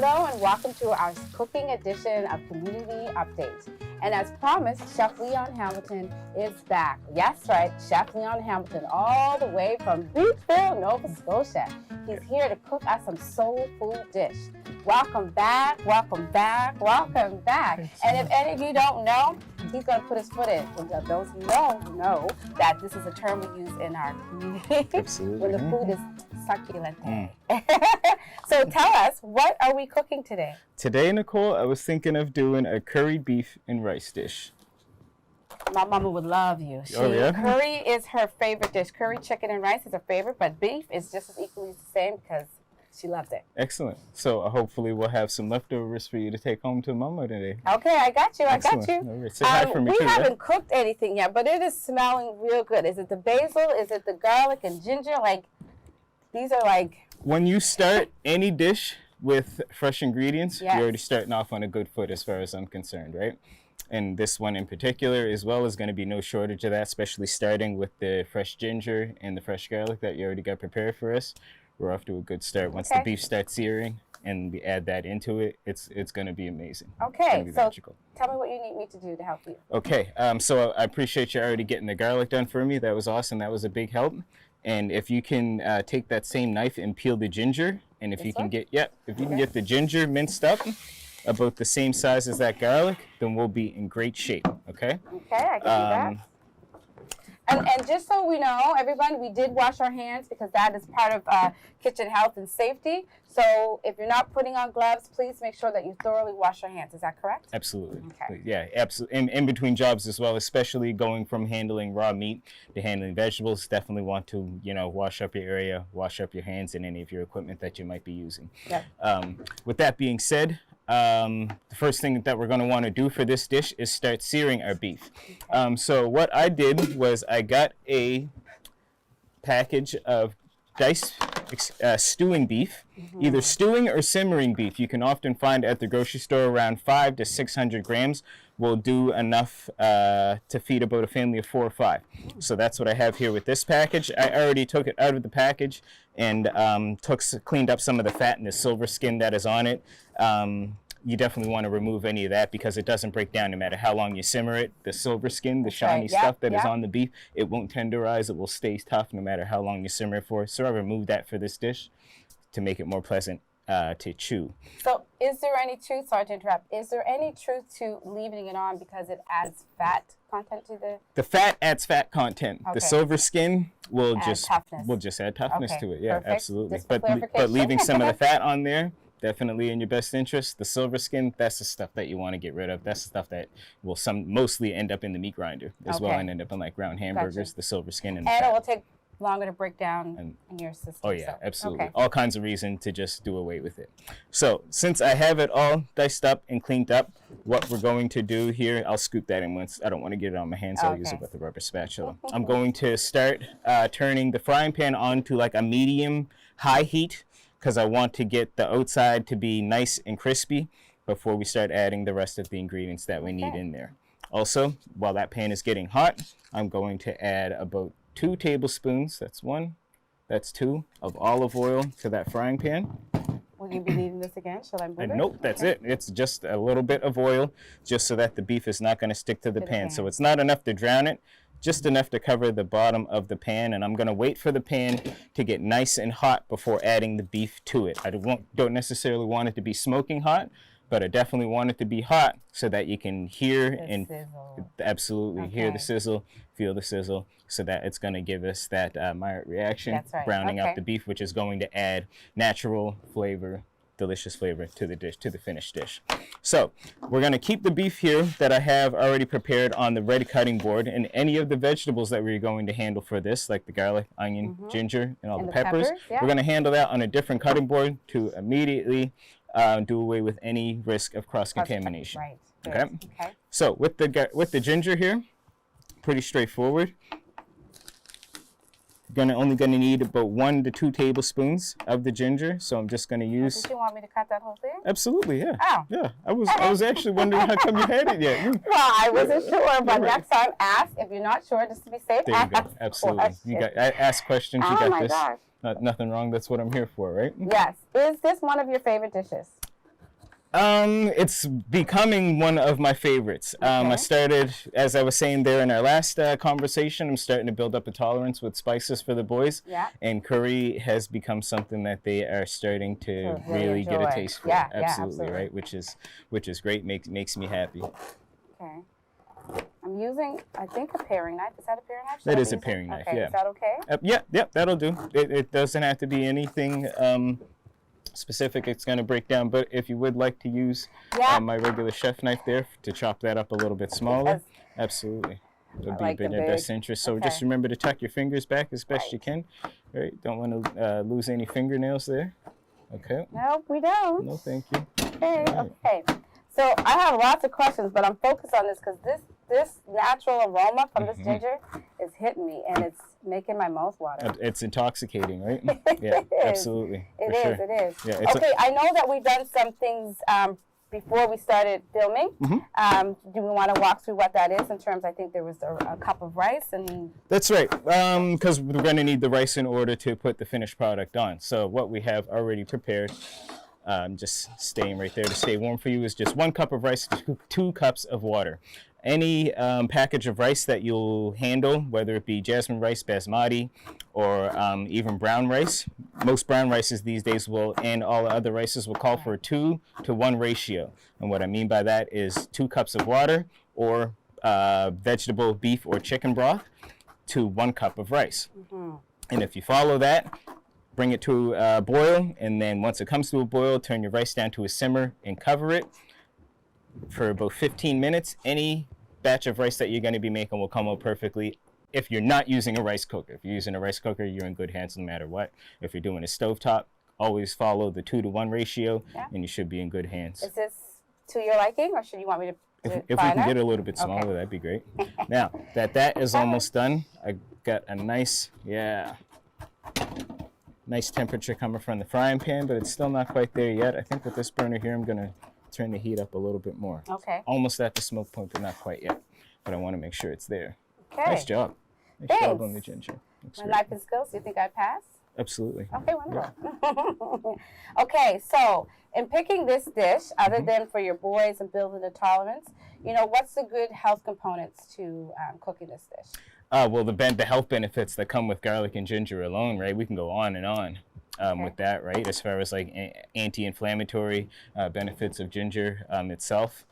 Hello and welcome to our cooking edition of Community Updates. And as promised, Chef Leon Hamilton is back. Yes, right, Chef Leon Hamilton, all the way from Beachville, Nova Scotia. He's here to cook us some soul food dish. Welcome back, welcome back, welcome back. And if any of you don't know, he's going to put his foot in. And those who know that this is a term we use in our community. Absolutely. When the food is succulent. So tell us, what are we cooking today? Today, Nicole, I was thinking of doing a curry beef and rice dish. My mama would love you. Curry is her favorite dish. Curry chicken and rice is her favorite, but beef is just as equally the same because she loves it. Excellent. So hopefully we'll have some leftovers for you to take home to Mama today. Okay, I got you. Excellent. I got you. All right. Say hi for me we too, haven't cooked anything yet, but it is smelling real good. Is it the basil? Is it the garlic and ginger? Like, these are like... When you start any dish with fresh ingredients, Yes. you're already starting off on a good foot as far as I'm concerned, right? And this one in particular as well is going to be no shortage of that, especially starting with the fresh ginger and the fresh garlic that you already got prepared for us. We're off to a good start. Once the beef starts searing and we add that into it, it's going to be amazing. Okay, so tell me what you need me to do to help you. Okay, so I appreciate you already getting the garlic done for me. That was awesome. That was a big help. And if you can take that same knife and peel the ginger, and if you can get the ginger minced up about the same size as that garlic, then we'll be in great shape. Okay. Okay, I can do that. And just so we know, everyone, we did wash our hands because that is part of kitchen health and safety. So if you're not putting on gloves, please make sure that you thoroughly wash your hands. Is that correct? Absolutely. Okay. Yeah, absolutely. In between jobs as well, especially going from handling raw meat to handling vegetables, definitely want to, wash up your area, wash up your hands and any of your equipment that you might be using. Yep. With that being said, the first thing that we're going to want to do for this dish is start searing our beef. So what I did was I got a package of diced stewing beef, either stewing or simmering beef. You can often find at the grocery store around 500 to 600 grams will do enough to feed about a family of 4 or 5. So that's what I have here with this package. I already took it out of the package and cleaned up some of the fat and the silver skin that is on it. You definitely want to remove any of that because it doesn't break down no matter how long you simmer it. The silver skin, the shiny stuff that is on the beef, it won't tenderize. It will stay tough no matter how long you simmer it for. So I removed that for this dish to make it more pleasant to chew. So is there any truth, sorry to interrupt, is there any truth to leaving it on because it adds fat content to the... The fat adds fat content. Okay. The silver skin will just add toughness Okay. to it. Yeah, Perfect. absolutely. Just for But leaving some of the fat on there, definitely in your best interest. The silver skin, that's the stuff that you want to get rid of. That's the stuff that will mostly end up in the meat grinder as well and end up in like ground hamburgers, the silver skin and the fat. And it will take longer to break down in your system. Oh yeah, so. absolutely. Okay. All kinds of reason to just do away with it. So since I have it all diced up and cleaned up, what we're going to do here, I'll scoop that in once. I don't want to get it on my hands, so I'll use it with a rubber spatula. I'm going to start turning the frying pan on to like a medium high heat because I want to get the outside to be nice and crispy before we start adding the rest of the ingredients that we need in there. Also, while that pan is getting hot, I'm going to add about 2 tablespoons, that's 1, that's 2, of olive oil to that frying pan. Will you be needing this again? Shall I move it? Nope, that's it. It's just a little bit of oil just so that the beef is not going to stick to the pan. So it's not enough to drown it, just enough to cover the bottom of the pan. And I'm going to wait for the pan to get nice and hot before adding the beef to it. I don't necessarily want it to be smoking hot, but I definitely want it to be hot so that you can hear hear the sizzle, feel the sizzle, so that it's going to give us that Maillard reaction, browning up the beef, which is going to add natural flavor, delicious flavor to the dish, to the finished dish. So we're going to keep the beef here that I have already prepared on the red cutting board, and any of the vegetables that we're going to handle for this, like the garlic, onion, ginger, and all the peppers, we're going to handle that on a different cutting board to immediately do away with any risk of cross-contamination. Right. Okay? So with the ginger here, pretty straightforward. Only gonna need about 1 to 2 tablespoons of the ginger, so I'm just gonna use. Did you want me to cut that whole thing? Absolutely, yeah. Oh. Yeah, I was actually wondering how come you had it yet. Well, I wasn't sure, but next time ask. If you're not sure, just to be safe, there you go. Absolutely. Ask questions. You got this. Gosh. Nothing wrong. That's what I'm here for, right? Yes. Is this one of your favorite dishes? It's becoming one of my favorites. I Okay. started, as I was saying there in our last conversation, I'm starting to build up a tolerance with spices for the boys. Yeah. And curry has become something that they are starting to To really get a enjoy. taste for. Yeah, Absolutely, right? Which is great. Makes me happy. Okay. I'm using, I think, a paring knife. Is that a paring knife? That is a paring knife. Okay. Yeah. Is that okay? Yeah, that'll do. It doesn't have to be anything specific it's going to break down, but if you would like to use my regular chef knife there to chop that up a little bit smaller, absolutely. It'll be in your best interest. So just remember to tuck your fingers back as best you can. All right, don't want to lose any fingernails there. Okay. Nope, we don't. No, thank you. Okay, okay. So I have lots of questions, but I'm focused on this because this natural aroma from this ginger is hitting me, and it's making my mouth water. It's intoxicating, right? Yeah, absolutely. It is. It is. Yeah, okay, I know that we've done some things before we started filming. Do we want to walk through what that is in terms? I think there was a cup of rice and. That's right, because we're going to need the rice in order to put the finished product on. So what we have already prepared. Just staying right there to stay warm for you is just 1 cup of rice, 2 cups of water. Any package of rice that you'll handle, whether it be jasmine rice, basmati, or even brown rice. Most brown rices these days will, and all other rices will call for a 2-to-1 ratio. And what I mean by that is 2 cups of water or vegetable, beef, or chicken broth to 1 cup of rice. And if you follow that, bring it to a boil, and then once it comes to a boil, turn your rice down to a simmer and cover it for about 15 minutes. Any batch of rice that you're going to be making will come out perfectly. If you're not using a rice cooker, if you're using a rice cooker, you're in good hands no matter what. If you're doing a stovetop, always follow the 2-to-1 ratio, and you should be in good hands. Is this to your liking, or should you want me to? If we can get it a little bit smaller, that'd be great. Now that is almost done, I got a nice, nice temperature coming from the frying pan, but it's still not quite there yet. I think with this burner here, I'm going to turn the heat up a little bit more. Okay. Almost at the smoke point, but not quite yet. But I want to make sure it's there. Okay. Nice job. Nice job on the ginger. Looks My great. knife and skills, do you think I pass? Absolutely. Okay, wonderful. Okay, so in picking this dish, other than for your boys and building the tolerance, what's the good health components to cooking this dish? Well, the health benefits that come with garlic and ginger alone, right? We can go on and on with that, right? As far as like anti-inflammatory benefits of ginger itself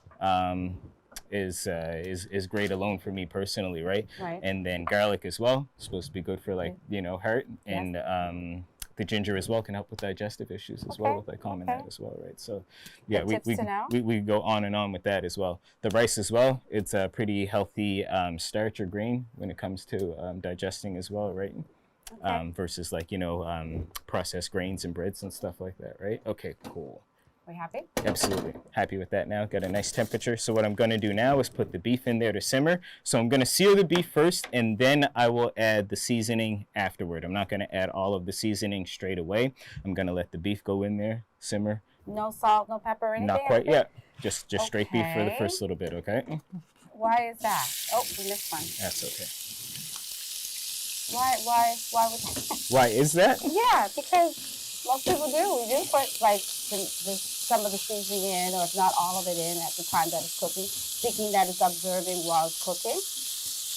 is great alone for me personally, right? Right. And then garlic as well, supposed to be good for like heart, and the ginger as well can help with digestive issues as well, with like calming that as well, right? So yeah, we go on and on with that as well. The rice as well, it's a pretty healthy starch or grain when it comes to digesting as well, right? Versus like processed grains and breads and stuff like that, right? Okay, cool. Are we happy? Absolutely. Happy with that now. Got a nice temperature. So what I'm going to do now is put the beef in there to simmer. So I'm going to sear the beef first, and then I will add the seasoning afterward. I'm not going to add all of the seasoning straight away. I'm going to let the beef go in there, simmer. No salt, no pepper, anything? Not quite yet. Just straight beef for the first little bit, okay? Why is that? Oh, we missed one. That's okay. Why would that? Why is that? Yeah, because most people do. We do put like some of the seasoning in, or if not all of it in at the time that it's cooking, thinking that it's absorbing while it's cooking,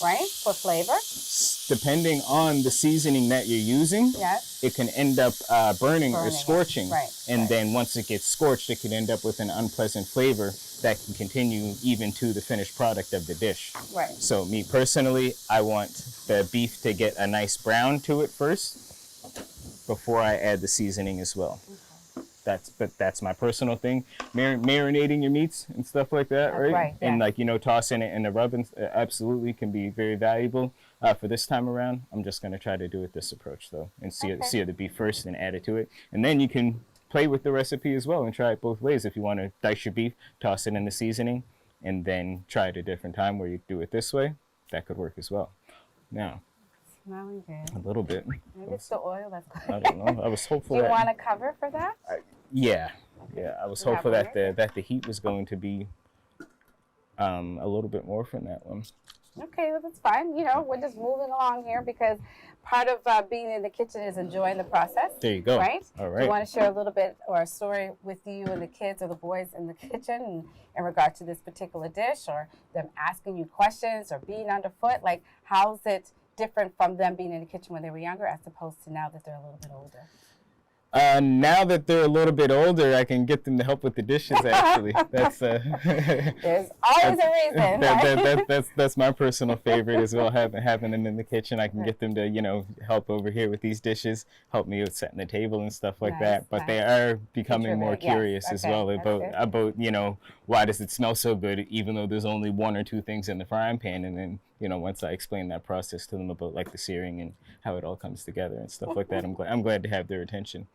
right? For flavor. Depending on the seasoning that you're using, it can end up burning or scorching. And then once it gets scorched, it can end up with an unpleasant flavor that can continue even to the finished product of the dish. Right. So me personally, I want the beef to get a nice brown to it first before I add the seasoning as well. That's my personal thing. Marinating your meats and stuff like that, right? And like tossing it in the rub absolutely can be very valuable. For this time around, I'm just gonna try to do it this approach though, and sear the beef first and add it to it, and then you can play with the recipe as well and try it both ways. If you want to dice your beef, toss it in the seasoning, and then try it a different time where you do it this way, that could work as well. Now. Smelling good. A little bit. Maybe it's the oil that's good. I don't know. I was hopeful. Do you want to cover for that? Yeah. I was hopeful that the heat was going to be a little bit more from that one. Okay, well, that's fine. You know, we're just moving along here because part of being in the kitchen is enjoying the process. There you go. Right? All Do right. you want to share a little bit or a story with you and the kids or the boys in the kitchen in regard to this particular dish, or them asking you questions or being underfoot? Like, how's it different from them being in the kitchen when they were younger as opposed to now that they're a little bit older? Now that they're a little bit older, I can get them to help with the dishes. Actually, that's there's always a reason. That's my personal favorite as well. Having them in the kitchen, I can get them to help over here with these dishes, help me with setting the table and stuff like that. But they are becoming more curious as well about why does it smell so good, even though there's only one or two things in the frying pan, and then once I explain that process to them about like the searing and how it all comes together and stuff like that, I'm glad to have their attention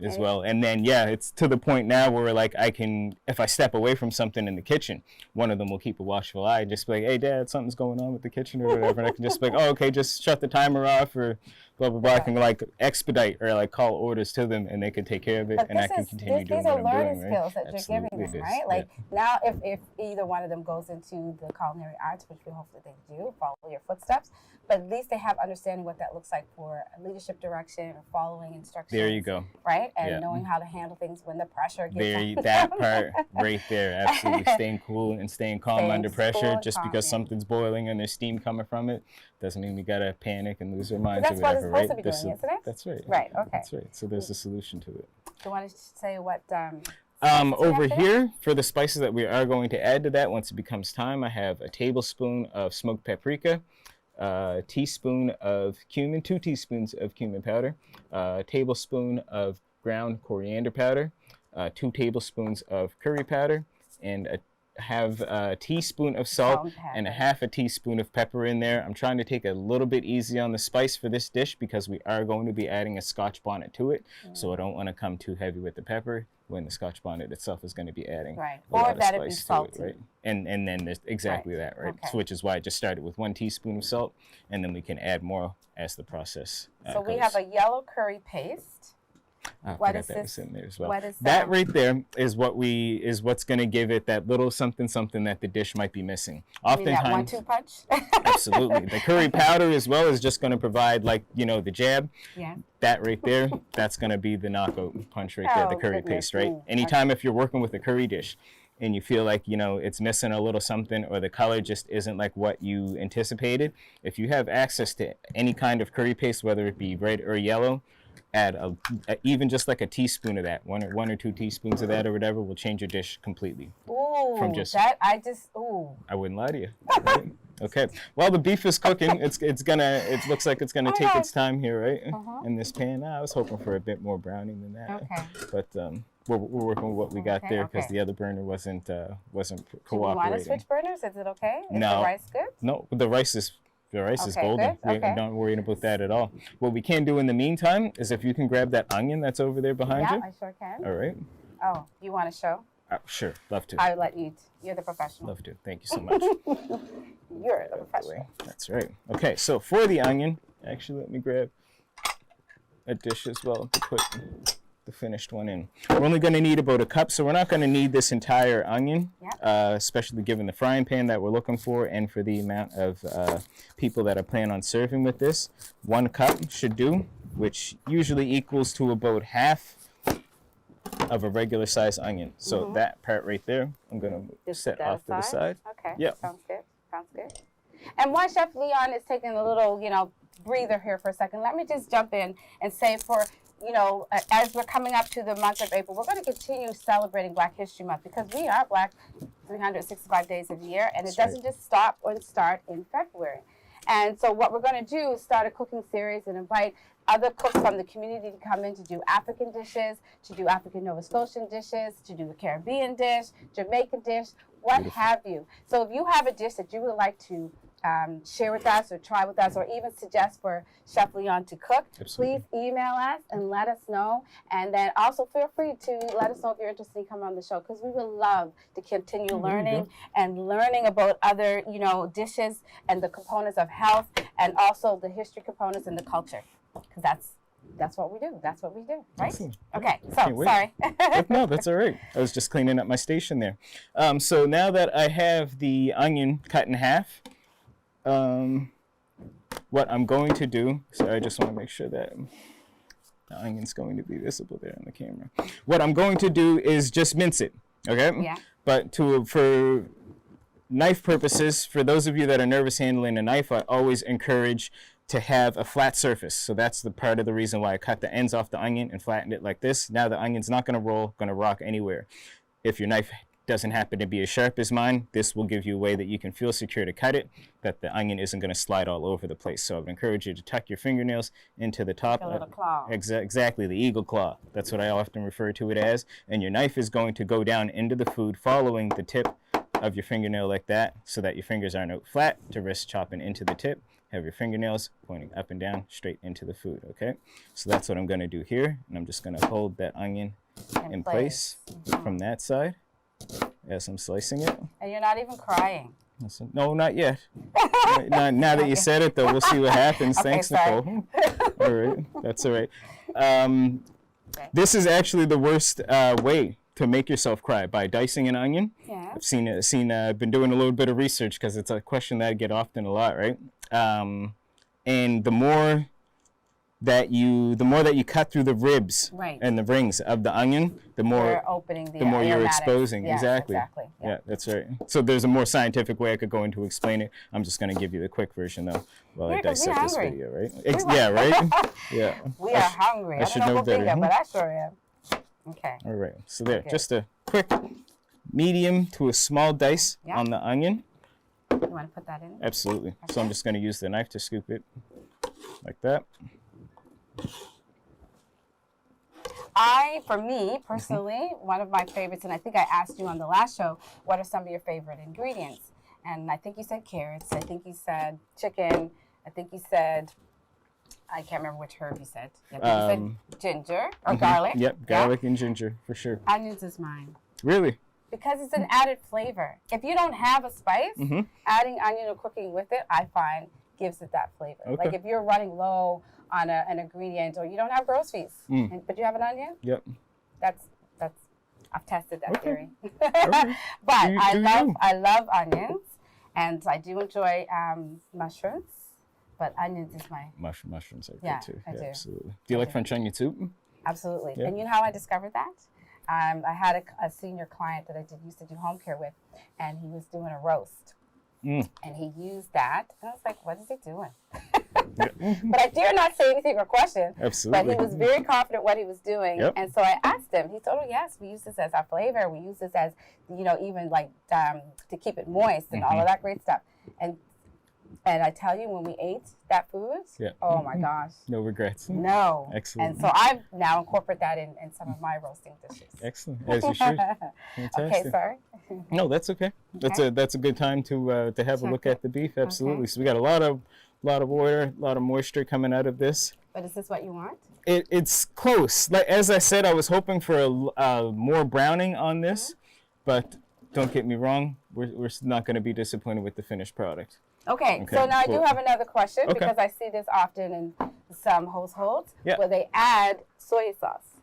as well. And then it's to the point now where like I can, if I step away from something in the kitchen, one of them will keep a watchful eye and just be like, hey Dad, something's going on with the kitchen or whatever, and I can just be like, oh okay, just shut the timer off or blah blah blah. I can like expedite or like call orders to them and they can take care of it, and I can continue doing what I'm doing. These are learning skills that you're giving them, right? Like now if either one of them goes into the culinary arts, which we hope that they do, follow your footsteps, but at least they have understanding what that looks like for leadership direction or following instructions. There you go. Right? And knowing how to handle things when the pressure gets on. That part right there, absolutely. Staying cool and staying calm under pressure. Just because something's boiling and there's steam coming from it doesn't mean we gotta panic and lose our minds or whatever, right? That's what it's supposed to be doing, isn't it? That's right. Right, okay. That's right. So there's a solution to it. Do you want to say what over here, for the spices that we are going to add to that once it becomes time, I have a tablespoon of smoked paprika, a teaspoon of cumin, 2 teaspoons of cumin powder, a tablespoon of ground coriander powder, 2 tablespoons of curry powder, and have a teaspoon of salt and a half a teaspoon of pepper in there. I'm trying to take a little bit easy on the spice for this dish because we are going to be adding a Scotch bonnet to it, so I don't want to come too heavy with the pepper when the Scotch bonnet itself is going to be adding a lot of spice to it, right? And then there's exactly that, right? So, which is why I just started with 1 teaspoon of salt, and then we can add more as the process So we have a yellow curry paste. What is this? In there as well. What is that right there is what's going to give it that little something that the dish might be missing. Oftentimes, that 1-2 punch. Absolutely. The curry powder as well is just going to provide the jab. Yeah. That right there, that's going to be the knockout punch right there, the curry paste, right? Anytime if you're working with a curry dish and you feel like it's missing a little something or the color just isn't like what you anticipated, if you have access to any kind of curry paste, whether it be red or yellow, add even just like a teaspoon of that, one or 2 teaspoons of that or whatever will change your dish completely. Ooh, from just I wouldn't lie to you. Right? Okay. While the beef is cooking, it looks like it's gonna take its time here, right? In this pan. I was hoping for a bit more browning than that. Okay. But we're working with what we got there because the other burner wasn't cooperating. Do you want to switch burners? Is it okay? Is no. the rice good? No, the rice is golden. Good. We're not worrying about that at all. What we can do in the meantime is if you can grab that onion that's over there behind you. Yeah, I sure can. All right. Oh, you want to show? Sure, love to. I'll let you. You're the professional. Love to. Thank you so much. You're the professional. That's right. Okay, so for the onion, actually, let me grab a dish as well to put the finished one in. We're only going to need about a cup, so we're not going to need this entire onion, especially given the frying pan that we're looking for and for the amount of people that are planning on serving with this. 1 cup should do, which usually equals to about half of a regular size onion. So that part right there, I'm going to set off to the side. Okay. Yep. Sounds good. And while Chef Leon is taking a little, breather here for a second, let me just jump in and say as we're coming up to the month of April, we're going to continue celebrating Black History Month because we are Black 365 days of the year, and it doesn't just stop or start in February. And so what we're going to do is start a cooking series and invite other cooks from the community to come in to do African dishes, to do African Nova Scotian dishes, to do a Caribbean dish, Jamaican dish, what have you. So if you have a dish that you would like to share with us or try with us or even suggest for Chef Leon to cook, please email us and let us know. And then also feel free to let us know if you're interested in coming on the show because we would love to continue learning about other, dishes and the components of health and also the history components and the culture because that's what we do. That's what we do, right? Awesome. Okay, so sorry. No, that's all right. I was just cleaning up my station there. So now that I have the onion cut in half, what I'm going to do, so I just want to make sure that the onion's going to be visible there on the camera. What I'm going to do is just mince it, okay? Yeah. But for knife purposes, for those of you that are nervous handling a knife, I always encourage to have a flat surface. So that's the part of the reason why I cut the ends off the onion and flattened it like this. Now the onion's not going to roll, going to rock anywhere. If your knife doesn't happen to be as sharp as mine, this will give you a way that you can feel secure to cut it, that the onion isn't going to slide all over the place. So I would encourage you to tuck your fingernails into the top. A little claw. Exactly, the eagle claw. That's what I often refer to it as. And your knife is going to go down into the food following the tip of your fingernail like that, so that your fingers aren't out flat to risk chopping into the tip. Have your fingernails pointing up and down straight into the food, okay? So that's what I'm going to do here. And I'm just going to hold that onion in place from that side as I'm slicing it. And you're not even crying. No, not yet. Now that you said it, though, we'll see what happens. Okay, Thanks, sorry. Nicole. All right, that's all right. This is actually the worst way to make yourself cry, by dicing an onion. Yeah. I've been doing a little bit of research because it's a question that I get often a lot, right? And the more that you cut through the ribs Right. and the rings of the onion, the more You're opening the more you're aromatics. exposing. Yes, Exactly. Yeah. That's right. So there's a more scientific way I could go in to explain it. I'm just going to give you the quick version though while I Yeah, 'cause we're dissect this hungry. video, right? Yeah, right? Yeah. We are hungry. I should don't know know what bigger, better. but I sure am. Okay. All right. So there, Okay. just a quick medium to a small dice Yeah. on the onion. You want to put that in? Absolutely. So I'm just going to use the knife to scoop it like that. For me, personally, one of my favorites, and I think I asked you on the last show, what are some of your favorite ingredients? And I think you said carrots. I think you said chicken. I think you said, I can't remember which herb you said. I think you said ginger or garlic. Yep, garlic and ginger for sure. Onions is mine. Really? Because it's an added flavor. If you don't have a spice, adding onion or cooking with it, I find gives it that flavor. Okay. Like if you're running low on an ingredient or you don't have groceries, but you have an onion, Yep. that's I've tested that theory. Okay. But Do you? I love onions, and I do enjoy mushrooms. But onions is my Mushrooms are Yeah, good too. I do. Absolutely. Do you like French onion soup? absolutely. Yeah. And you know how I discovered that? I had a senior client that I used to do home care with, and he was doing a roast. And he used that, and I was like, what is he doing? But I dare not say anything or question. Absolutely. But he was very confident what he was doing. Yep. And so I asked him. He said, oh, yes, we use this as our flavor. We use this as, even like to keep it moist and all of that great stuff. And I tell you, when we ate that food, oh, my gosh. No regrets. No. Excellent. And so I've now incorporated that in some of my roasting dishes. Excellent. As you should. Fantastic. Okay, sorry. No, that's okay. That's a good time to have a look at the beef. Absolutely. Okay. So we got a lot of water, a lot of moisture coming out of this. But is this what you want? It's close. Like as I said, I was hoping for a more browning on this, but don't get me wrong, we're not going to be disappointed with the finished product. Okay, so now I do have another question Okay. because I see this often in some households Yeah. where they add soy sauce.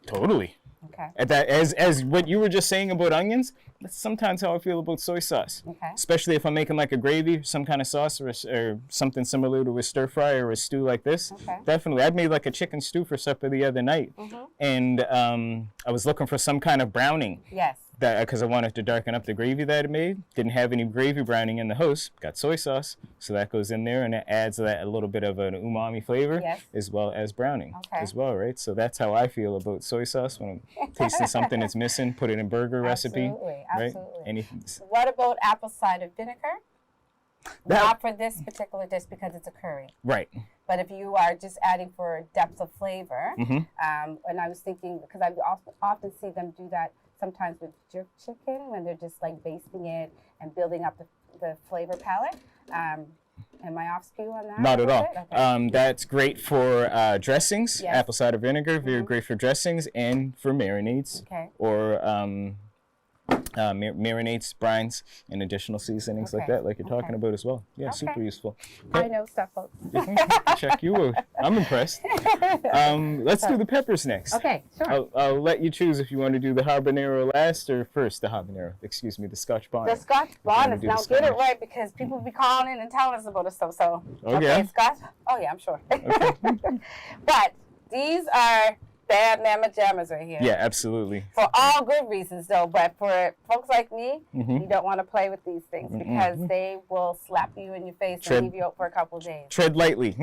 Totally. Okay. At that, as what you were just saying about onions, that's sometimes how I feel about soy sauce. Okay. Especially if I'm making like a gravy, some kind of sauce, or something similar to a stir fry or a stew like this. Okay. Definitely. I made like a chicken stew for supper the other night, and I was looking for some kind of browning. Yes. Because I wanted to darken up the gravy that I made. Didn't have any gravy browning in the house. Got soy sauce, so that goes in there, and it adds that a little bit of an umami flavor, Yes. as well as browning, Okay. as well, right? So that's how I feel about soy sauce when I'm tasting something that's missing. Put it in burger recipe, Absolutely, right? absolutely. Anything. What about apple cider vinegar? Not for this particular dish because it's a curry. Right. But if you are just adding for depth of flavor, and I was thinking, because I often see them do that sometimes with jerk chicken when they're just like basting it and building up the flavor palette. Am I off skew on that? Not a at little all. bit? Okay. That's great for dressings, Yes. apple cider vinegar, very great for dressings and for marinades. Okay. Or marinades, brines, and additional seasonings like that, like you're talking about as well. Yeah, super useful. I know stuff, folks. Check you out. I'm impressed. Let's do the peppers next. Okay, sure. I'll let you choose if you want to do the habanero last or first the habanero. Excuse me, the Scotch bonnet. The Scotch bonnet. Now get it right because people be calling in and telling us about this stuff. So okay, Scotch. Oh yeah, I'm sure. Okay. But these are bad mamma jammas right here. Yeah, absolutely. For all good reasons, though. But for folks like me, you don't want to play with these things because they will slap you in your face and leave you out for a couple of days. Tread lightly,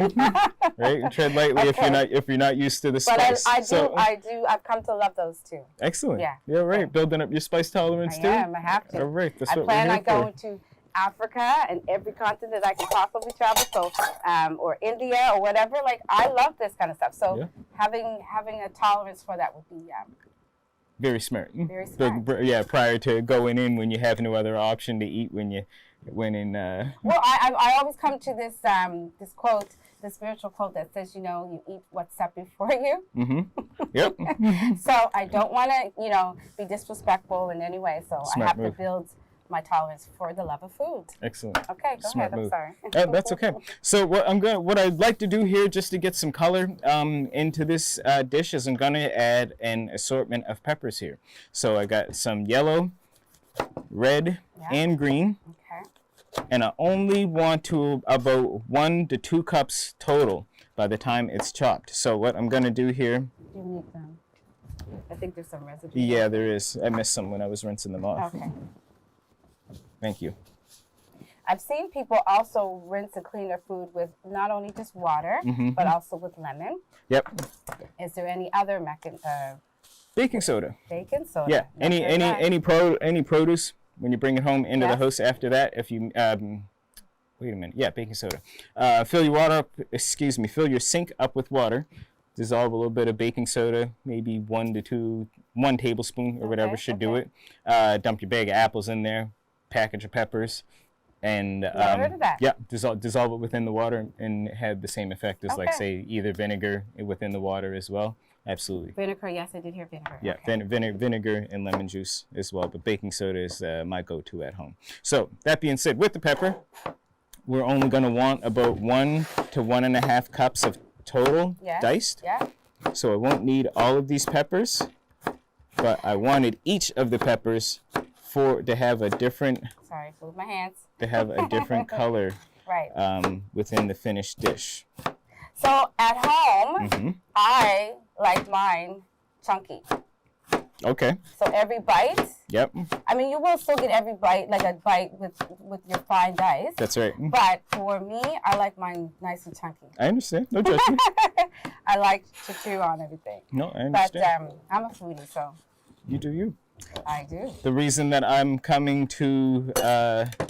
right? Tread lightly if you're not used to the spice. But I've come to love those too. Excellent. Yeah, right. Yeah. Building up your spice tolerance too. I have to. All right. That's I what plan we're on going to Africa and every continent I can possibly travel, so or India or whatever. Like I love this kind of stuff. So having a tolerance for that would be very smart. Very smart. Yeah, prior to going in when you have no other option to eat when in. Well, I always come to this this quote, the spiritual quote that says, you eat what's set before you. Yep. So I don't want to be disrespectful in any way. So I have to build my tolerance for the love of food. Excellent. Okay, go ahead. I'm sorry. That's okay. So what I'd like to do here, just to get some color into this dish, is I'm gonna add an assortment of peppers here. So I got some yellow, red, and green. Okay. And I only want to about 1 to 2 cups total by the time it's chopped. So what I'm gonna do here. You need them. I think there's some residue. Yeah, there is. I missed some when I was rinsing them off. Okay. Thank you. I've seen people also rinse and clean their food with not only just water, but also with lemon. Yep. Is there any other baking soda? Baking soda. Yeah. Any produce when you bring it home into the house after that. If you wait a minute. Yeah, baking soda. Fill your sink up with water. Dissolve a little bit of baking soda, maybe 1 tablespoon or whatever should do it. Dump your bag of apples in there. Package of peppers, and heard of that. Yeah, dissolve it within the water and have the same effect as like say either vinegar within the water as well. Absolutely. Vinegar, yes, I did hear vinegar. Yeah, vinegar and lemon juice as well, but baking soda is my go-to at home. So that being said, with the pepper, we're only going to want about 1 to 1.5 cups of total diced. Yeah. So I won't need all of these peppers, but I wanted each of the peppers to have a different. Sorry, move my hands. To have a different color. Right. Within the finished dish. So at home, I like mine chunky. Okay. So every bite. Yep. I mean, you will still get every bite, like a bite with your fine dice. That's right. But for me, I like mine nice and chunky. I understand. No judgment. I like to chew on everything. No, I understand. But I'm a foodie, so. You do you. I do. The reason that I'm coming to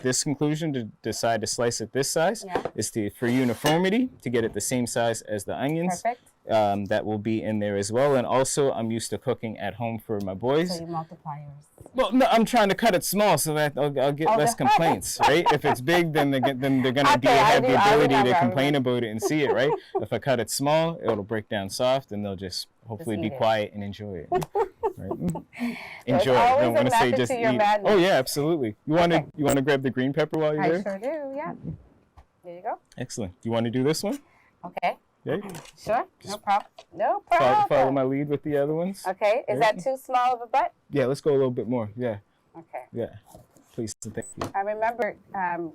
this conclusion to decide to slice it this size is for uniformity, to get it the same size as the onions. Perfect. That will be in there as well. And also, I'm used to cooking at home for my boys. So you multiply yours. Well, no, I'm trying to cut it small so that I'll get less complaints, right? If it's big, then they're gonna have the ability to complain about it and see it, right? If I cut it small, it'll break down soft, and they'll just hopefully be quiet and enjoy it. Right? Enjoy. I don't want to say just eat. Oh yeah, absolutely. You want to grab the green pepper while you're there? I sure do. Yeah. There you go. Excellent. You want to do this one? Okay. Yeah. Sure. No problem. No problem. Follow my lead with the other ones. Okay. Is that too small of a butt? Yeah. Let's go a little bit more. Yeah. Okay. Yeah. Please. Thank you. I remember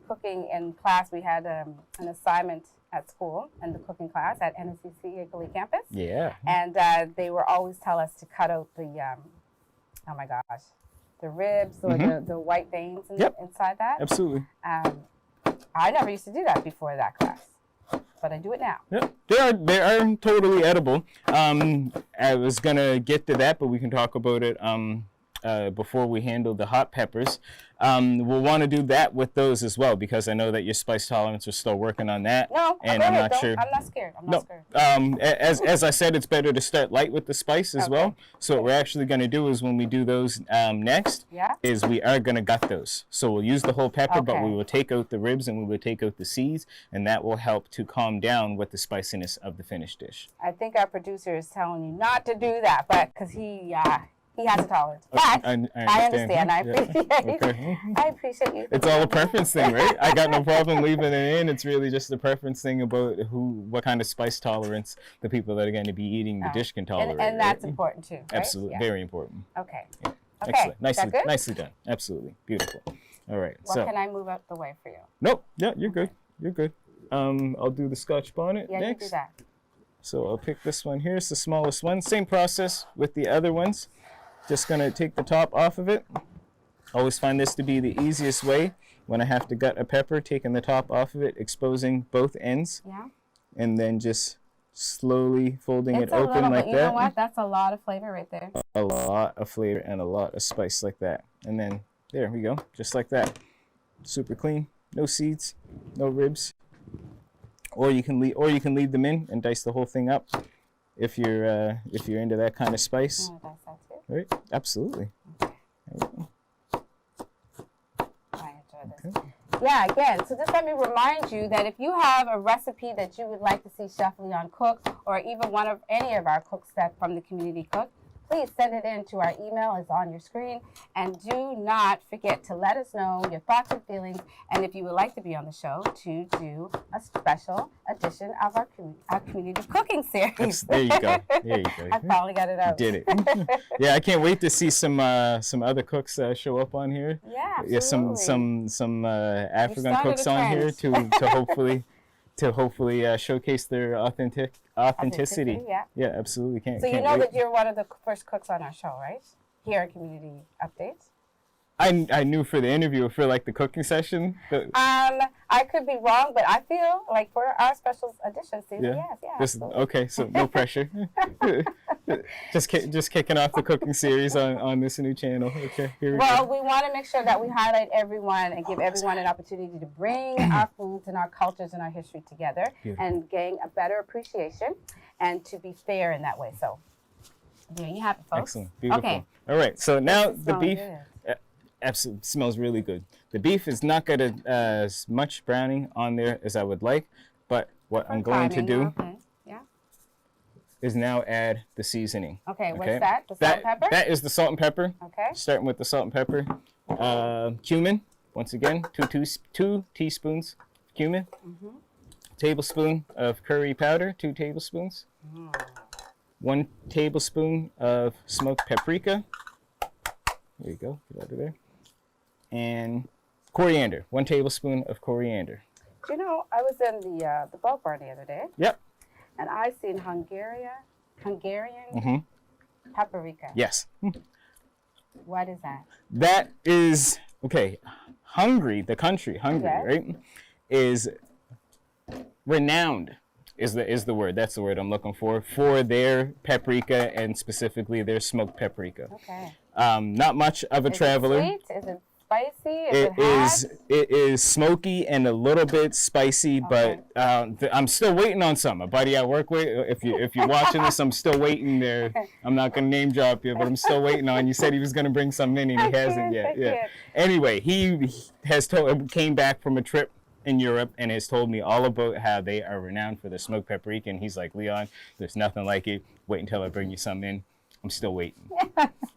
cooking in class. We had an assignment at school in the cooking class at NSCC Eagley campus. Yeah. And they would always tell us to cut out the, oh my gosh, the ribs or the white veins inside that. Absolutely. I never used to do that before that class, but I do it now. Yep. They are totally edible. I was going to get to that, but we can talk about it before we handle the hot peppers. We'll want to do that with those as well, because I know that your spice tolerance is still working on that. No, and I'm not sure. I'm not scared. I'm not scared. As I said, it's better to start light with the spice as well. So what we're actually going to do is when we do those next, is we are going to gut those. So we'll use the whole pepper, but we will take out the ribs and we will take out the seeds, and that will help to calm down with the spiciness of the finished dish. I think our producer is telling you not to do that, but because he He has a tolerance. But I understand. I appreciate Okay. I appreciate you. It's all a preference thing, right? I got no problem leaving it in. It's really just a preference thing about what kind of spice tolerance the people that are going to be eating the dish can tolerate. And that's important too, right? Absolutely. Yeah. Very important. Okay. Yeah. Okay. Excellent. Nicely done. Absolutely. Beautiful. All right. Well, can I move up the way for you? Nope. Yeah, you're good. You're good. I'll do the Scotch bonnet next. You do that. So I'll pick this one here. It's the smallest one. Same process with the other ones. Just going to take the top off of it. Always find this to be the easiest way when I have to gut a pepper, taking the top off of it, exposing both ends. Yeah. And then just slowly folding it open like that. You know what? That's a lot of flavor right there. A lot of flavor and a lot of spice like that. And then there we go. Just like that. Super clean. No seeds, no ribs. Or you can leave them in and dice the whole thing up if you're into that kind of spice. Dice that too. Right? Absolutely. Okay. I enjoy this. Okay. Yeah, again, so just let me remind you that if you have a recipe that you would like to see Chef Leon cook, or even any of our cooks from the community cook, please send it in to our email. It's on your screen. And do not forget to let us know your thoughts and feelings. And if you would like to be on the show, to do a special edition of our community cooking series. There you go. There you go. I finally got it out. You did it. Yeah, I can't wait to see some other cooks show up on here. Yeah, absolutely. Some African cooks on here to hopefully showcase their authenticity. Yeah, absolutely. So you know that you're one of the first cooks on our show, right? Here at Community Updates. I knew for the interview, for like the cooking session. I could be wrong, but I feel like for our special edition season, yes. Okay, so no pressure. just kicking off the cooking series on this new channel. Okay, here we go. We want to make sure that we highlight everyone and give everyone an opportunity to bring our foods and our cultures and our history together and gain a better appreciation and to be fair in that way. So there you have it, folks. Excellent. Beautiful. Okay. All right, so now the beef. Absolutely smells really good. The beef is not got as much browning on there as I would like, but what I'm going to do is now add the seasoning. Okay, what's that? The salt and pepper? That is the salt and pepper. Okay. Starting with the salt and pepper. Cumin, once again, two teaspoons cumin. Mm-hmm. Tablespoon of curry powder, 2 tablespoons. 1 tablespoon of smoked paprika. There you go, get out of there. And coriander, 1 tablespoon of coriander. You know, I was in the bulk barn the other day. Yep. And I seen Hungarian paprika. Yes. What is that? That is, okay, Hungary, the country, right, is renowned, is the word. That's the word I'm looking for their paprika and specifically their smoked paprika. Okay. Not much of a traveler. Is it sweet? Is it spicy? Is it hot? It is smoky and a little bit spicy, but I'm still waiting on some. A buddy I work with, if you're watching this, I'm still waiting there. I'm not going to name drop you, but I'm still waiting on. You said he was going to bring some in, and he hasn't yet. Yeah. Anyway, he came back from a trip in Europe and has told me all about how they are renowned for the smoked paprika, and he's like, Leon, there's nothing like it. Wait until I bring you some in. I'm still waiting.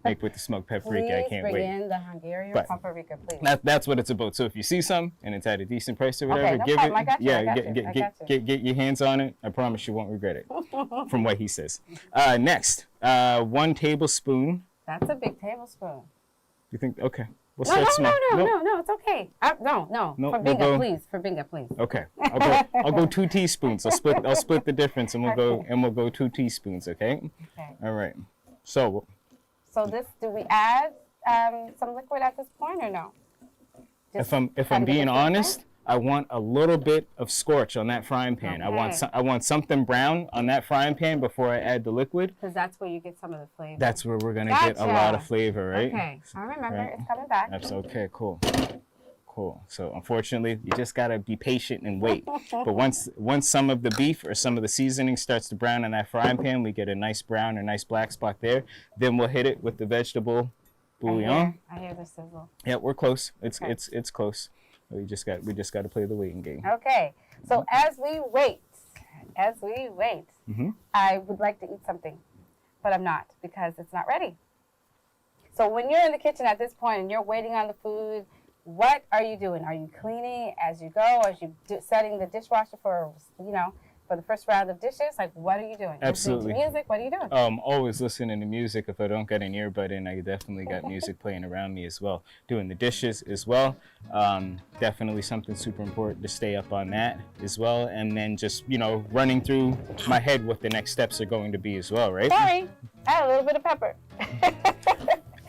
Make with the smoked paprika. I can't wait. Bring in the Hungarian paprika, please. That's what it's about. So if you see some and it's at a decent price or whatever, get your hands on it. I promise you won't regret it. From what he says. Next, 1 tablespoon. That's a big tablespoon. You think? Okay. No, it's okay. No. For bingo, please. Okay. I'll go 2 teaspoons. I'll split the difference, and we'll go 2 teaspoons. Okay. All right. So do we add some liquid at this point or no? If I'm being honest, I want a little bit of scorch on that frying pan. Okay. I want something brown on that frying pan before I add the liquid. Because that's where you get some of the flavor. That's where we're gonna get a lot of flavor, right? Okay. I remember. Right. It's coming back. That's okay. Cool. So unfortunately, you just gotta be patient and wait. But once some of the beef or some of the seasoning starts to brown in that frying pan, we get a nice brown or nice black spot there. Then we'll hit it with the vegetable bouillon. I hear the sizzle. Yeah, we're close. It's close. We just got to play the waiting game. Okay. So as we wait, I would like to eat something, but I'm not because it's not ready. So when you're in the kitchen at this point and you're waiting on the food, what are you doing? Are you cleaning as you go? Are you setting the dishwasher for, for the first round of dishes? Like, what are you doing? Absolutely. Listening to music? What are you doing? Always listening to music. If I don't get an earbud in, I definitely got music playing around me as well. Doing the dishes as well. Definitely something super important to stay up on that as well. And then just, running through my head what the next steps are going to be as well, right? Sorry, add a little bit of pepper.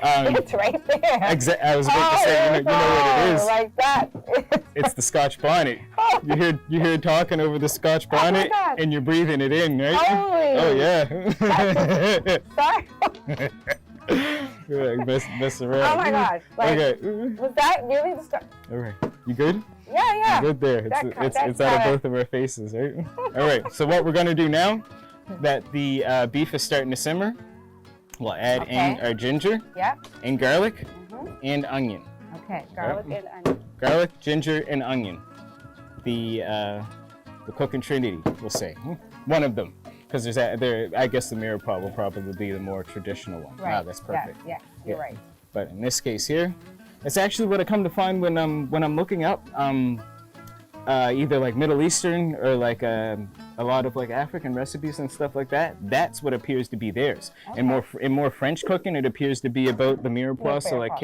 It's right there. I was about to say, you know what it is. Like that. It's the Scotch bonnet. You hear talking over the Scotch bonnet, and you're breathing it in, right? Holy. Oh yeah. Sorry. Mess around. Oh my gosh. Like, okay. Was that really the Scotch? All right. You good? Yeah. You're good there. It's out of both of our faces, right? All right. So what we're gonna do now, that the beef is starting to simmer, we'll add in our ginger. Yep. And garlic and onion. Okay, garlic and onion. Garlic, ginger, and onion. The cooking trinity, we'll say. One of them. Because I guess the mirepoix will probably be the more traditional one. Right. Wow, that's perfect. Yeah, you're right. But in this case here, it's actually what I come to find when I'm looking up either like Middle Eastern or like a lot of like African recipes and stuff like that. That's what appears to be theirs. Okay. In more French cooking, it appears to be about the mirepoix, so like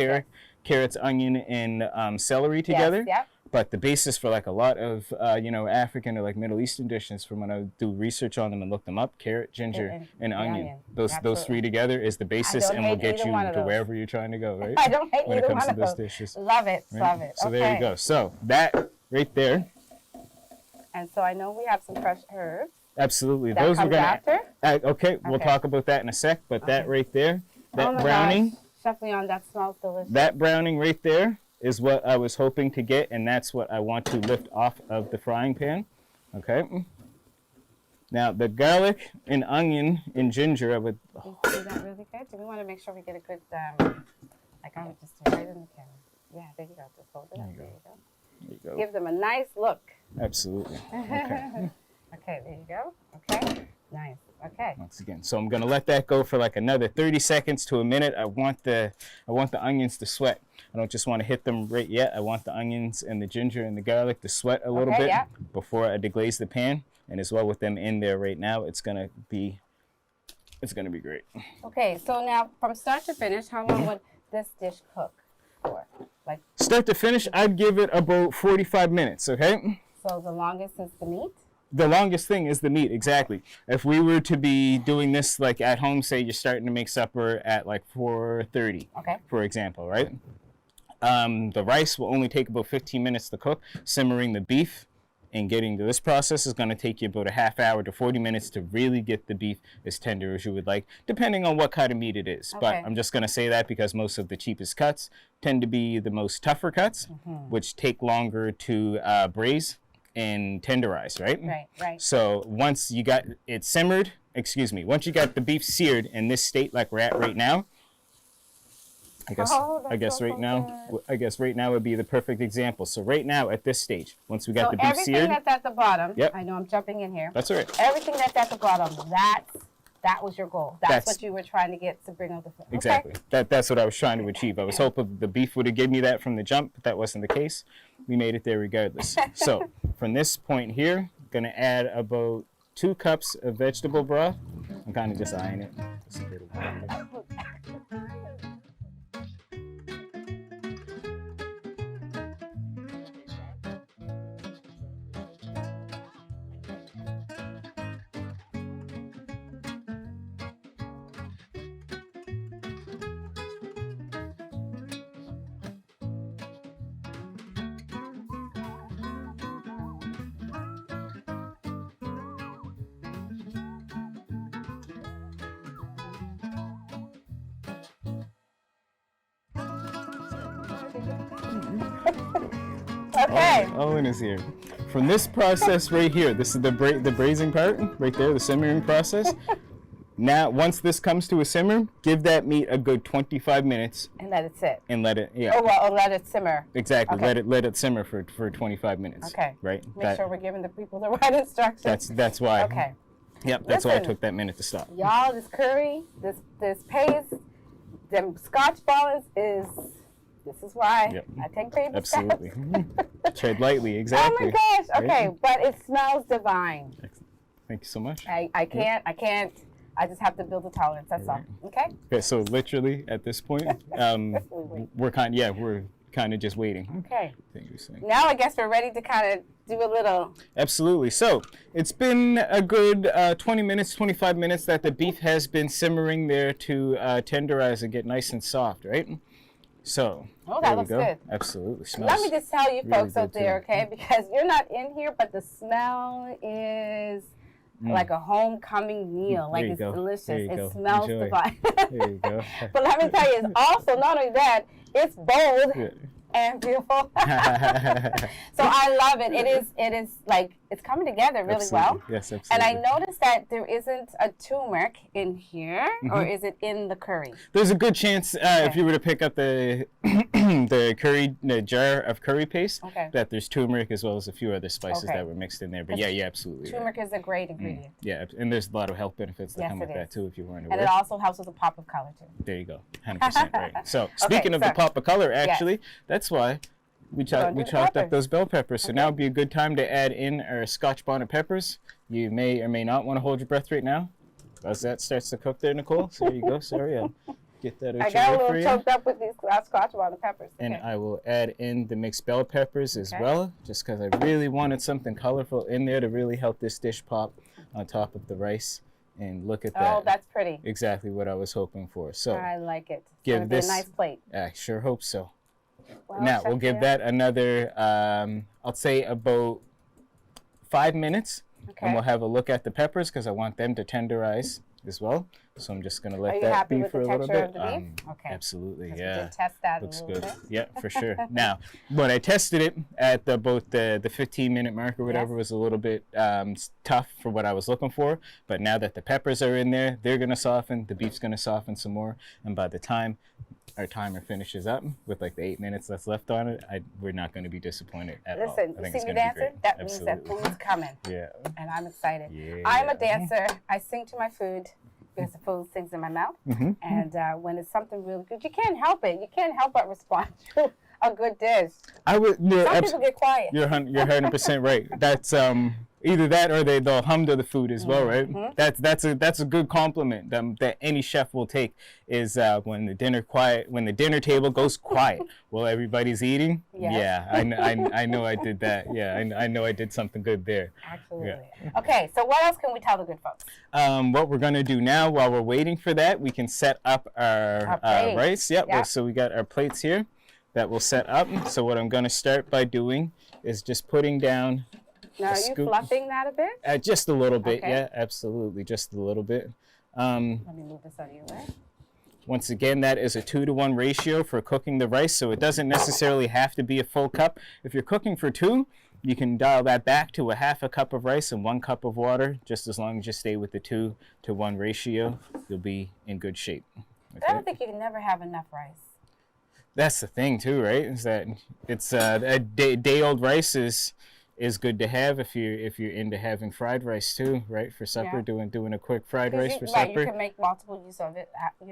carrots, onion, and celery together. Yes, yep. But the basis for like a lot of African or like Middle Eastern dishes, from when I do research on them and look them up, carrot, ginger, and onion. Those three together is the basis, and will get you to wherever you're trying to go, right? I don't hate when either it comes one to of those those dishes. Love it, Right? love it. So there you go. So that right there. And so I know we have some fresh herbs. Absolutely. That Those comes we're gonna. after? Okay, we'll talk about that in a sec. But that right there, that Oh my browning. gosh. Chef Leon, that smells delicious. That browning right there is what I was hoping to get, and that's what I want to lift off of the frying pan. Okay. Now the garlic and onion and ginger, I would. You see that really good? Do we want to make sure we get a good, like I would just do right in the camera. Yeah, there you go. Just hold it up. There you go. There you go. Give them a nice look. Absolutely. Okay. Okay, there you go. Okay, nice. Okay. Once again, so I'm gonna let that go for like another 30 seconds to a minute. I want the onions to sweat. I don't just want to hit them right yet. I want the onions and the ginger and the garlic to sweat a little bit before I deglaze the pan. And as well, with them in there right now, it's gonna be great. Okay, so now from start to finish, how long would this dish cook for? Like start to finish, I'd give it about 45 minutes. Okay. So the longest is the meat? The longest thing is the meat, exactly. If we were to be doing this like at home, say you're starting to make supper at like 4:30, for example, right? The rice will only take about 15 minutes to cook. Simmering the beef and getting to this process is going to take you about a half hour to 40 minutes to really get the beef as tender as you would like, depending on what kind of meat it is. But I'm just going to say that because most of the cheapest cuts tend to be the most tougher cuts, which take longer to braise and tenderize, right? Right. So once you got it simmered, once you got the beef seared in this state like we're at right now, I guess right now would be the perfect example. So right now at this stage, once we got the beef seared, everything that's at the bottom, I know I'm jumping in here. That's all right. Everything that's at the bottom, that was your goal. That's what you were trying to get to bring out the food. Exactly. That's what I was trying to achieve. I was hoping the beef would have given me that from the jump, but that wasn't the case. We made it there regardless. So from this point here, I'm gonna add about 2 cups of vegetable broth. I'm kind of just eyeing it. Just a little bit. Okay. Owen is here. From this process right here, this is the braising part, right there, the simmering process. Now, once this comes to a simmer, give that meat a good 25 minutes. And let it sit. And let it, let it simmer. Exactly. Okay. Let it simmer for 25 minutes. Okay. Right. Make sure we're giving the people the right instructions. That's why. Okay. Yep. That's why I took that minute to stop. Y'all, this curry, this paste, them Scotch bonnet is. This is why Yep. I take baby Absolutely. steps. Tread lightly, exactly. Oh my gosh. Okay, Right? but it smells divine. Thank you so much. I can't. I just have to build a tolerance. That's all. Okay. Okay, so literally at this point, we're kind of just waiting. Okay. Thank you, Sam. Now I guess we're ready to kind of do a little. Absolutely. So it's been a good 20 minutes, 25 minutes that the beef has been simmering there to tenderize and get nice and soft, right? So Oh, there that we looks go. good. Absolutely. Smells Let me just tell you really folks up good, there, too. okay? Because you're not in here, but the smell is like a homecoming meal. Like you it's go. delicious. There you It go. smells Enjoy. divine. There you go. But let me tell you, it's also not only that, it's bold Yeah. and beautiful. So I love it. It is like it's coming together really well. Absolutely. Yes, absolutely. And I noticed that there isn't a turmeric in here, or is it in the curry? There's a good chance if you were to pick up the the jar of curry paste, that there's turmeric as well as a few other spices that were mixed in there. But yeah, absolutely. Turmeric is a great ingredient. Yeah, and there's a lot of health benefits that Yes, come with it that is. too, if you weren't And aware. it also helps with a pop of color too. There you go, 100% right. So speaking of the pop of color, actually, that's why we chopped up those bell peppers. So now would be a good time to add in our Scotch bonnet peppers. You may or may not want to hold your breath right now as that starts to cook there, Nicole. So there you go. Sorry, I'll get that out I got a for little you. choked up with these Scotch bonnet peppers. And I will add in the mixed bell peppers as well, just because I really wanted something colorful in there to really help this dish pop on top of the rice. And look at that. Oh, that's pretty. Exactly what I was hoping for. So I like it. Give this a nice plate. I sure hope so. Well, Now we'll give that another, I'll say about 5 minutes, and we'll have a look at the peppers because I want them to tenderize as well. So I'm just gonna let that be for a little bit. Okay. Absolutely, We yeah. did test that Looks a little good. bit. Yeah, for sure. Now, when I tested it at about the 15-minute mark or whatever, was a little bit tough for what I was looking for. But now that the peppers are in there, they're gonna soften. The beef's gonna soften some more, and by the time our timer finishes up with like the 8 minutes that's left on it, we're not going to be disappointed at all. Listen, you see me dancing? That means that food's coming. Yeah. And I'm excited. Yeah. I'm a dancer. I sing to my food because the food sings in my mouth. And when it's something really good, you can't help it. You can't help but respond to a good dish. Some people get quiet. You're 100% right. That's either that or they'll hum to the food as well, right? That's a good compliment that any chef will take is when the dinner table goes quiet while everybody's eating. Yeah, I know I did that. Yeah, I know I did something good there. Absolutely. Yeah. Okay, so what else can we tell the good folks? What we're gonna do now while we're waiting for that, we can set up our rice. Yep. So we got our plates here that we'll set up. So what I'm gonna start by doing is just putting down. Now, are you fluffing that a bit? Just a little bit, yeah, absolutely, just a little bit. Let me move this out of your way. Once again, that is a 2-to-1 ratio for cooking the rice, so it doesn't necessarily have to be a full cup. If you're cooking for 2, you can dial that back to a half a cup of rice and 1 cup of water. Just as long as you stay with the 2-to-1 ratio, you'll be in good shape. Okay? I don't think you can never have enough rice. That's the thing too, right? Is that it's a day-old rice is good to have if you're into having fried rice too, right? For supper, doing a quick fried rice for supper. You can make multiple use of it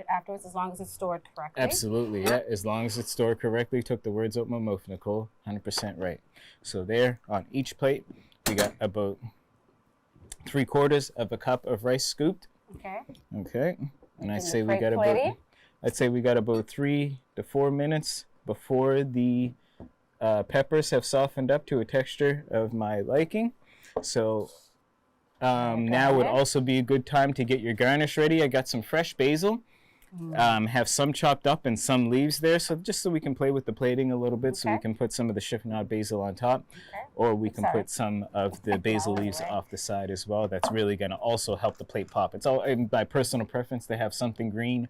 afterwards as long as it's stored correctly. Absolutely, yeah. As long as it's stored correctly. Took the words out my mouth, Nicole. 100% right. So there, on each plate, we got about 3/4 of a cup of rice scooped. Okay. Okay. And I'd say we got about 3 to 4 minutes before the peppers have softened up to a texture of my liking. So now would also be a good time to get your garnish ready. I got some fresh basil. Have some chopped up and some leaves there, so just so we can play with the plating a little bit, so we can put some of the chiffonade basil on top, or we can put some of the basil leaves off the side as well. That's really going to also help the plate pop. It's all by personal preference to have something green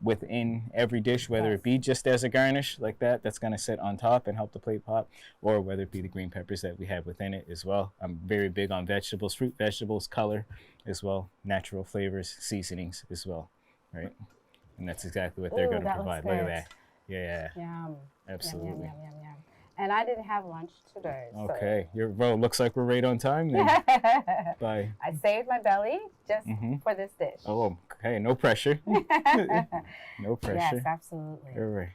within every dish, whether it be just as a garnish like that's going to sit on top and help the plate pop, or whether it be the green peppers that we have within it as well. I'm very big on vegetables, fruit vegetables, color as well, natural flavors, seasonings as well, right? And that's exactly what they're going to provide. Look at that. Yeah. Yum. Absolutely. Yum. And I didn't have lunch today. So. Okay. Well, looks like we're right on time then. Bye. I saved my belly just for this dish. Oh, okay. No pressure. No pressure. Yes, absolutely. All right.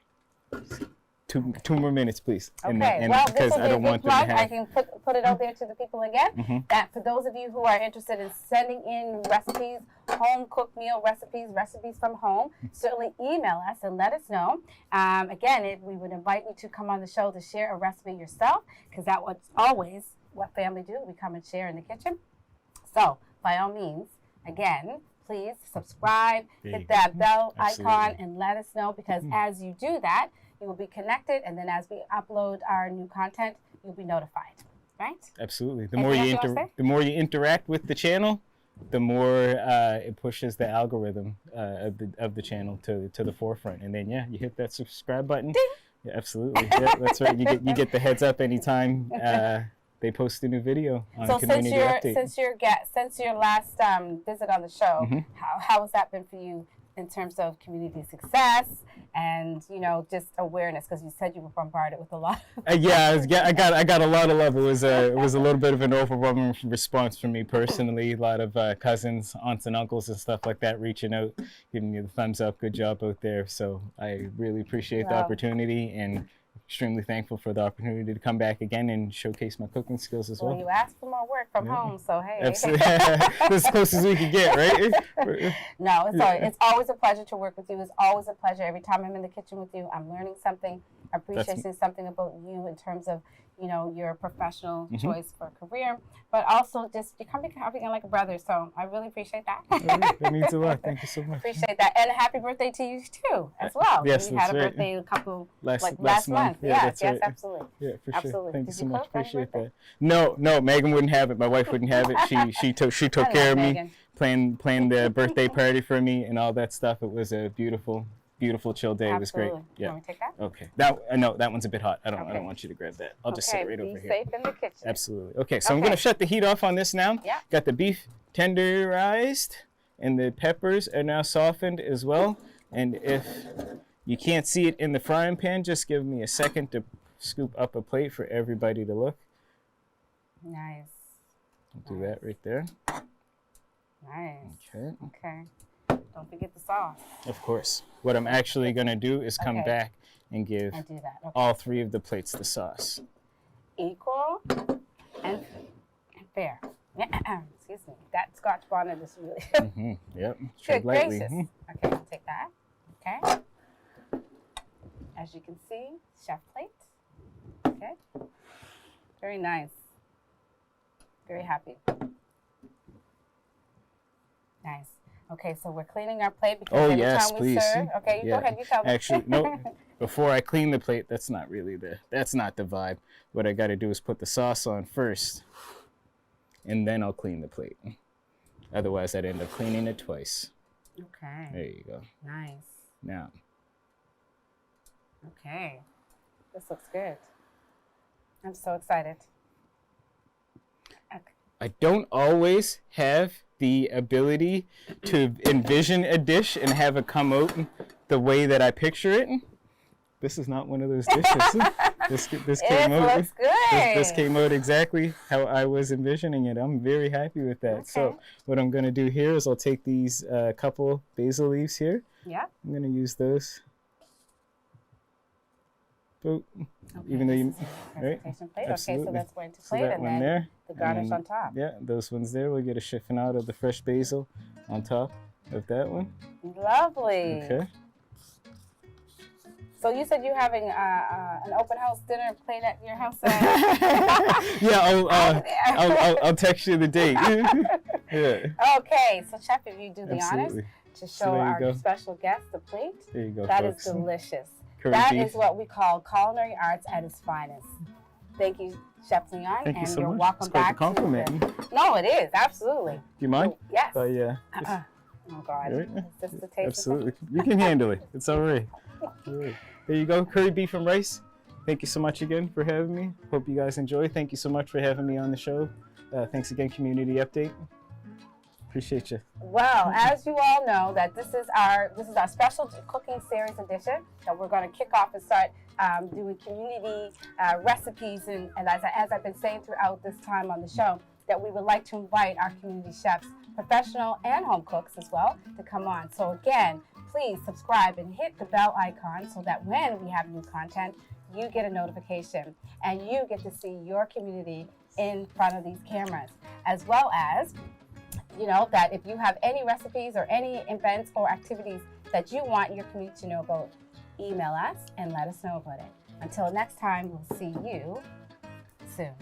Two more minutes, please. Okay. Well, this will be a good plug. I can put it out there to the people again. That for those of you who are interested in sending in recipes, home cooked meal recipes, recipes from home, certainly email us and let us know. Again, we would invite you to come on the show to share a recipe yourself, because that was always what family do. We come and share in the kitchen. So, by all means, again, please subscribe, hit that bell icon, and let us know, because as you do that, you will be connected, and then as we upload our new content, you'll be notified, right? Absolutely. The more you interact with the channel, the more it pushes the algorithm of the channel to the forefront, and then you hit that subscribe button. Ding. Yeah, absolutely. Yeah, that's right. You get the heads up anytime they post a new video on Community Update. Since your last visit on the show, how has that been for you in terms of community success and just awareness? Because you said you were bombarded with a lot. I got a lot of love. It was a little bit of an overwhelming response for me personally. A lot of cousins, aunts, and uncles and stuff like that reaching out, giving me the thumbs up. Good job out there. So I really appreciate the opportunity, and extremely thankful for the opportunity to come back again and showcase my cooking skills as well. Well, you asked for more work from home, so hey. Absolutely. As close as we could get, right? No, it's always a pleasure to work with you. It's always a pleasure. Every time I'm in the kitchen with you, I'm learning something, appreciating something about you in terms of, your professional choice for a career, but also just becoming like a brother. So I really appreciate that. That means a lot. Thank you so much. Appreciate that. And happy birthday to you too, as well. Yes, you had a birthday a couple last month. Yeah, yes, absolutely. Yeah, for sure. Absolutely. Thank you so much. Appreciate that. No, Megan wouldn't have it. My wife wouldn't have it. She took care of me, planned the birthday party for me and all that stuff. It was a beautiful chill day. Absolutely. It was great. Yeah. You want me to take that? Okay. No, that one's a bit hot. I don't want you to grab that. I'll just sit right over here. Be safe in the kitchen. Absolutely. Okay, so I'm going to shut the heat off on this now. Yeah. Got the beef tenderized, and the peppers are now softened as well. And if you can't see it in the frying pan, just give me a second to scoop up a plate for everybody to look. Nice. I'll do that right there. Nice. Okay. Don't forget the sauce. Of course. What I'm actually going to do is come back and give all three of the plates the sauce. Equal and fair. Excuse me. That Scotch bonnet is really Yep. Good gracious. Okay, I'll take that. Okay. As you can see, chef plate. Okay. Very nice. Very happy. Nice. Okay, so we're cleaning our plate because every time we serve. Okay, go ahead, you tell me. Actually, no. Before I clean the plate, that's not the vibe. What I got to do is put the sauce on first, and then I'll clean the plate. Otherwise, I'd end up cleaning it twice. Okay. There you go. Nice. Now. Okay. This looks good. I'm so excited. Okay. I don't always have the ability to envision a dish and have it come out the way that I picture it. This is not one of those dishes. This came out. Looks good. This came out exactly how I was envisioning it. I'm very happy with that. Okay. So what I'm going to do here is I'll take these couple basil leaves here. Yeah. I'm going to use those. Boop. Okay, even though you right? Plate. Okay, so that's going to plate, and then there, the garnish on top. Yeah, those ones there. We'll get a chiffonade of the fresh basil on top of that one. Lovely. Okay. So you said you're having an open house dinner plate at your house. Yeah, I'll text you the date. Yeah. Okay, so Chef, if you do the honors to show our special guest the plate, there you go. That folks. is delicious. That is what we call culinary arts at its finest. Thank you, Chef Leon, Thank you so you're much. welcome It's quite back. a compliment. No, it is absolutely. Do you mind? Yes. Yeah. Oh God, right? It's just the taste. Absolutely, you can handle it. It's all right. There you go, curry beef and rice. Thank you so much again for having me. Hope you guys enjoy. Thank you so much for having me on the show. Thanks again, Community Update. Appreciate you. Well, as you all know, that this is our special cooking series edition that we're going to kick off and start doing community recipes, and as I've been saying throughout this time on the show, that we would like to invite our community chefs, professional and home cooks as well, to come on. So again, please subscribe and hit the bell icon so that when we have new content, you get a notification and you get to see your community in front of these cameras, as well as, you know, that if you have any recipes or any events or activities that you want your community to know about, email us and let us know about it. Until next time, we'll see you soon.